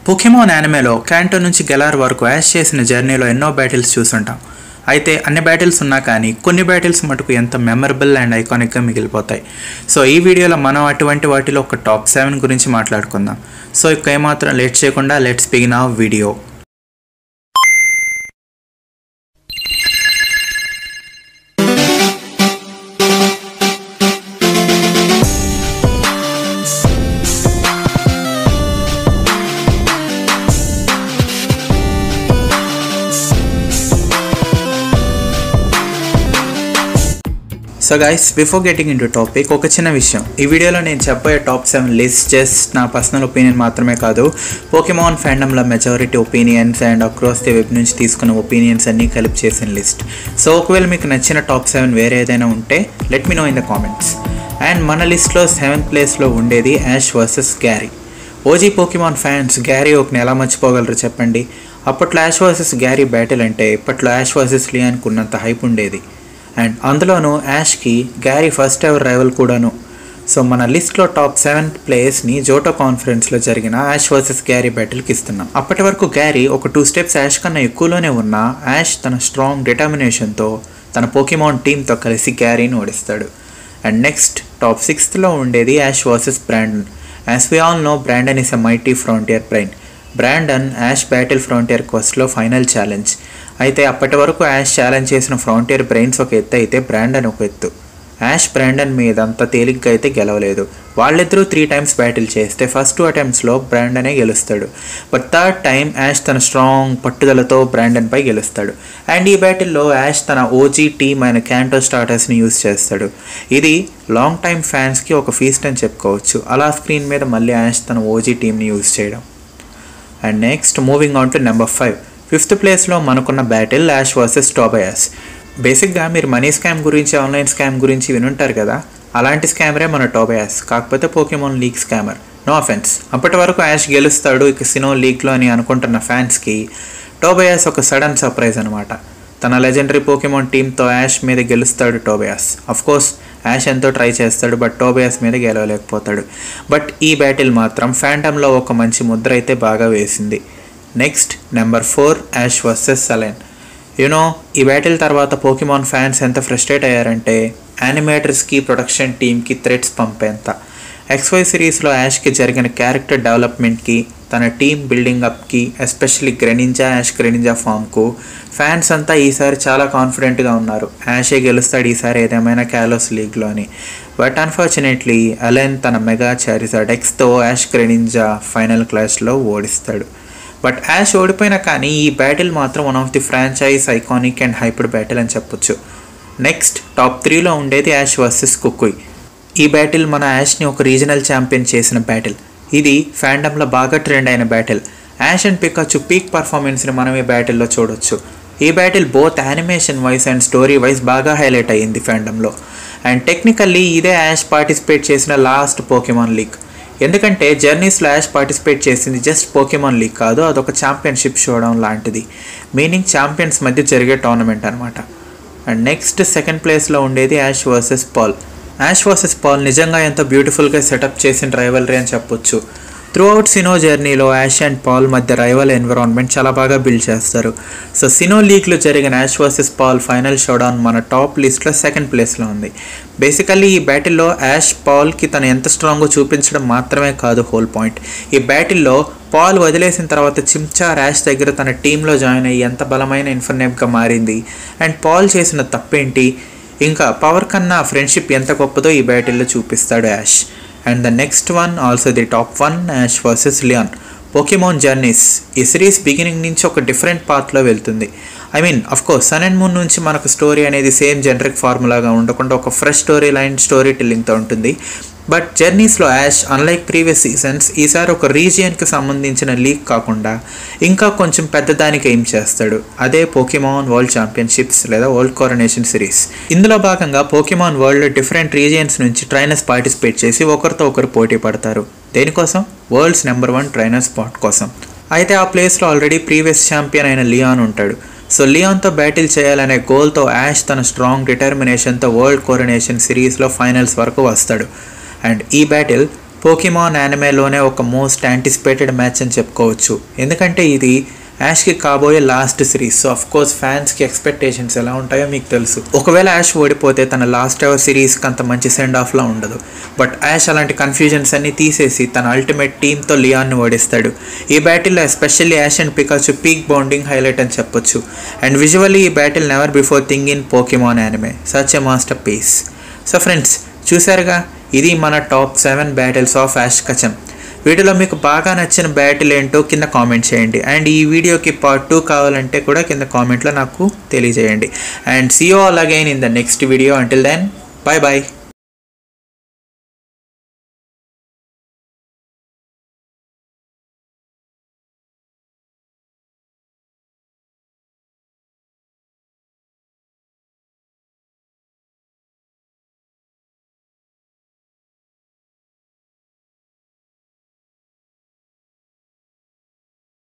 Pokemon యానిమేలో canto నుంచి గెలార్ వరకు ash చేసిన జర్నీలో ఎన్నో బ్యాటిల్స్ చూసుంటాం. అయితే అన్ని బ్యాటిల్స్ ఉన్నా కానీ కొన్ని బ్యాటిల్స్ మటుకు ఎంత మెమరబుల్ అండ్ ఐకానిక్గా మిగిలిపోతాయి. సో ఈ వీడియోలో మనం అటువంటి వాటిలో ఒక టాప్ 7 గురించి మాట్లాడుకుందాం. సో ఇక ఏమాత్రం లేట్ చేయకుండా let's begin our video. So guys, before getting into topic ఒక చిన్న విషయం. ఈ వీడియోలో నేను చెప్పబోయే టాప్ 7 లిస్ట్ జస్ట్ నా పర్సనల్ ఒపీనియన్ మాత్రమే కాదు, పోకెమాన్ ఫ్యాండమ్లో majority opinions and across the web నుంచి తీసుకున్న ఒపీనియన్స్ అన్నీ కలిపి చేసిన లిస్ట్. సో ఒకవేళ మీకు నచ్చిన టాప్ 7 వేరే ఏదైనా ఉంటే let me know in the comments. And మన లిస్ట్లో 7th ప్లేస్లో ఉండేది Ash versus Gary. OG Pokemon fans Gary ఒకని ఎలా మర్చిపోగలరు చెప్పండి. అప్పట్లో యాష్ వర్సెస్ గ్యారీ బ్యాటిల్ అంటే ఇప్పట్లో యాష్ వర్సెస్ లియాన్కి ఉన్నంత హైప్ ఉండేది. అండ్ అందులోనూ యాష్కి గ్యారీ ఫస్ట్ ఎవర్ రైవల్ కూడాను. సో మన లిస్ట్లో టాప్ 7th ప్లేస్ని జోటో కాన్ఫరెన్స్లో జరిగిన యాష్ వర్సెస్ గ్యారీ బ్యాటిల్కి ఇస్తున్నాం. అప్పటి వరకు గ్యారీ ఒక 2 స్టెప్స్ యాష్ కన్నా ఎక్కువలోనే ఉన్న యాష్ తన స్ట్రాంగ్ డిటర్మినేషన్తో తన పోకెమాన్ టీంతో కలిసి గ్యారీని ఓడిస్తాడు. అండ్ నెక్స్ట్ టాప్ 6thలో ఉండేది Ash versus Brandon. As we all know, Brandon is a mighty frontier brain. Brandon Ash battle frontier క్వెస్ట్లో ఫైనల్ ఛాలెంజ్. అయితే అప్పటి వరకు యాష్ ఛాలెంజ్ చేసిన ఫ్రాంటియర్ బ్రెయిన్స్ ఒక ఎత్తు అయితే బ్రాండన్ ఒక ఎత్తు. యాష్ బ్రాండన్ మీద అంత తేలిగ్గా అయితే గెలవలేదు. వాళ్ళిద్దరూ 3 times బ్యాటిల్ చేస్తే ఫస్ట్ 2 attemptsలో బ్రాండనే గెలుస్తాడు. బట్ 3rd time యాష్ తన స్ట్రాంగ్ పట్టుదలతో బ్రాండన్పై గెలుస్తాడు. అండ్ ఈ బ్యాటిల్లో యాష్ తన ఓజీ టీమ్ అయిన క్యాంటో స్టార్టర్స్ని యూజ్ చేస్తాడు. ఇది లాంగ్ టైమ్ ఫ్యాన్స్కి ఒక ఫీస్ట్ అని చెప్పుకోవచ్చు, అలా స్క్రీన్ మీద మళ్ళీ యాష్ తన ఓజీ టీమ్ని యూజ్ చేయడం. And next moving on to number 5. 5th ప్లేస్లో మనకున్న బ్యాటిల్ యాష్ వర్సెస్ టోబయాస్. బేసిక్గా మీరు మనీ స్కామ్ గురించి, ఆన్లైన్ స్కామ్ గురించి వినుంటారు కదా, అలాంటి స్కామరే మన టోబయాస్, కాకపోతే Pokemon league scammer. No offence. అప్పటి వరకు యాష్ గెలుస్తాడు ఇక సినో లీగ్లో అని అనుకుంటున్న ఫ్యాన్స్కి టోబయాస్ ఒక సడన్ సర్ప్రైజ్ అనమాట. తన లెజెండరీ పోకెమాన్ టీంతో యాష్ మీద గెలుస్తాడు టోబయాస్. అఫ్కోర్స్ యాష్ ఎంతో ట్రై చేస్తాడు, బట్ టోబయాస్ మీద గెలవలేకపోతాడు. బట్ ఈ బ్యాటిల్ మాత్రం ఫ్యాంటమ్లో ఒక మంచి ముద్ర అయితే బాగా వేసింది. Next number 4, Ash versus Alain. You know, ఈ బ్యాటిల్ తర్వాత పోకెమాన్ ఫ్యాన్స్ ఎంత ఫ్రస్ట్రేట్ అయ్యారంటే యానిమేటర్స్కి, ప్రొడక్షన్ టీమ్కి థ్రెట్స్ పంపేంత. XY సిరీస్లో యాష్కి జరిగిన క్యారెక్టర్ డెవలప్మెంట్కి, తన టీమ్ బిల్డింగ్ అప్కి, ఎస్పెషల్లీ గ్రెనింజా, యాష్ గ్రెనింజా ఫామ్కు ఫ్యాన్స్ అంతా ఈసారి చాలా కాన్ఫిడెంట్గా ఉన్నారు. యాషే గెలుస్తాడు ఈసారి ఏదేమైనా క్యాలోస్ లీగ్లో అని. బట్ అన్ఫార్చునేట్లీ అలెన్ తన మెగా చారిజార్డ్ ఎక్స్తో యాష్ గ్రెనింజా ఫైనల్ క్లాష్లో ఓడిస్తాడు. బట్ యాష్ ఓడిపోయినా కానీ ఈ బ్యాటిల్ మాత్రం one of the franchise iconic and hyped battle అని చెప్పొచ్చు. నెక్స్ట్ టాప్ 3లో ఉండేది యాష్ వర్సెస్ కుకుయ్. ఈ బ్యాటిల్ మన యాష్ని ఒక రీజనల్ ఛాంపియన్ చేసిన బ్యాటిల్. ఇది ఫ్యాండమ్లో బాగా ట్రెండ్ అయిన battle. Ash and Pikachu peak పర్ఫార్మెన్స్ని మనం ఈ బ్యాటిల్లో చూడొచ్చు. ఈ battle both animation wise and story wise బాగా హైలైట్ అయ్యింది ఫ్యాండమ్లో. అండ్ టెక్నికల్లీ ఇదే యాష్ పార్టిసిపేట్ చేసిన లాస్ట్ పోకెమాన్ లీగ్. ఎందుకంటే జర్నీస్లో యాష్ పార్టిసిపేట్ చేసింది జస్ట్ పోకెమాన్ లీగ్ కాదు, అదొక ఛాంపియన్షిప్ షోడౌన్ లాంటిది. మీనింగ్ ఛాంపియన్స్ మధ్య జరిగే టోర్నమెంట్ అనమాట. అండ్ నెక్స్ట్ 2nd ప్లేస్లో ఉండేది Ash versus Paul. Ash versus Paul నిజంగా ఎంతో బ్యూటిఫుల్గా సెటప్ చేసిన రైవలరీ అని చెప్పొచ్చు. త్రూఅవుట్ సినో జర్నీలో యాష్ అండ్ పాల్ మధ్య రైవల్ ఎన్విరాన్మెంట్ చాలా బాగా బిల్డ్ చేస్తారు. సో సినో లీగ్లో జరిగిన Ash versus Paul final showdown మన టాప్ లిస్ట్లో 2nd ప్లేస్లో ఉంది. బేసికల్లీ ఈ బ్యాటిల్లో యాష్ పాల్కి తను ఎంత స్ట్రాంగో చూపించడం మాత్రమే కాదు హోల్ పాయింట్. ఈ బ్యాటిల్లో పాల్ వదిలేసిన తర్వాత చిమ్చా యాష్ దగ్గర తన టీంలో జాయిన్ అయ్యి ఎంత బలమైన ఇన్ఫర్నేప్గా మారింది. అండ్ పాల్ చేసిన తప్పేంటి, ఇంకా పవర్ కన్నా ఫ్రెండ్షిప్ ఎంత గొప్పదో ఈ బ్యాటిల్లో చూపిస్తాడు Ash. And the next one also the top 1, Ash versus Leon. Pokemon Journeys ఈ సిరీస్ బిగినింగ్ నుంచి ఒక డిఫరెంట్ పాత్లో వెళ్తుంది. I mean of course Sun and Moon నుంచి మనకు స్టోరీ అనేది సేమ్ జనరిక్ ఫార్ములాగా ఉండకుండా ఒక ఫ్రెష్ స్టోరీ లైన్, స్టోరీ టెల్లింగ్తో ఉంటుంది. బట్ జర్నీస్లో యాష్ అన్లైక్ ప్రీవియస్ సీజన్స్ ఈసారి ఒక రీజియన్కి సంబంధించిన లీగ్ కాకుండా ఇంకా కొంచెం పెద్దదానికి ఎయిమ్ చేస్తాడు. అదే పోకెమాన్ వరల్డ్ ఛాంపియన్షిప్స్ లేదా వరల్డ్ కోరనేషన్ సిరీస్. ఇందులో భాగంగా పోకెమాన్ వరల్డ్ డిఫరెంట్ రీజియన్స్ నుంచి ట్రైనర్స్ పార్టిసిపేట్ చేసి ఒకరితో ఒకరు పోటీ పడతారు. దేనికోసం? వరల్డ్స్ నెంబర్ 1 ట్రైనర్ స్పాట్ కోసం. అయితే ఆ ప్లేస్లో ఆల్రెడీ ప్రీవియస్ ఛాంపియన్ అయిన లియాన్ ఉంటాడు. సో లియాన్తో బ్యాటిల్ చేయాలనే గోల్తో యాష్ తన స్ట్రాంగ్ డిటర్మినేషన్తో వరల్డ్ కోరనేషన్ సిరీస్లో ఫైనల్స్ వరకు వస్తాడు. అండ్ ఈ బ్యాటిల్ పోకీమాన్ యానిమేలోనే ఒక మోస్ట్ యాంటిసిపేటెడ్ మ్యాచ్ అని చెప్పుకోవచ్చు. ఎందుకంటే ఇది యాష్కి కాబోయే last series. So of course ఫ్యాన్స్కి ఎక్స్పెక్టేషన్స్ ఎలా ఉంటాయో మీకు తెలుసు. ఒకవేళ యాష్ ఓడిపోతే తన లాస్ట్ ఎవర్ సిరీస్కి అంత మంచి సెండ్ ఆఫ్లా ఉండదు. బట్ యాష్ అలాంటి కన్ఫ్యూజన్స్ అన్ని తీసేసి తన అల్టిమేట్ టీమ్తో లియాన్ని ఓడిస్తాడు. ఈ బ్యాటిల్లో especially Ash and Pikachu peak bounding highlight అని చెప్పొచ్చు. అండ్ విజువల్లీ ఈ battle never before thing in Pokemon anime, such a masterpiece. So friends చూసారుగా, ఇది మన top 7 battles of Ash Ketchum. వీడియోలో మీకు బాగా నచ్చిన బ్యాటిల్ ఏంటో కింద కామెంట్ చేయండి. అండ్ ఈ వీడియోకి పార్ట్ 2 కావాలంటే కూడా కింద కామెంట్లో నాకు తెలియజేయండి. And see you all again in the next video. Until then, bye bye.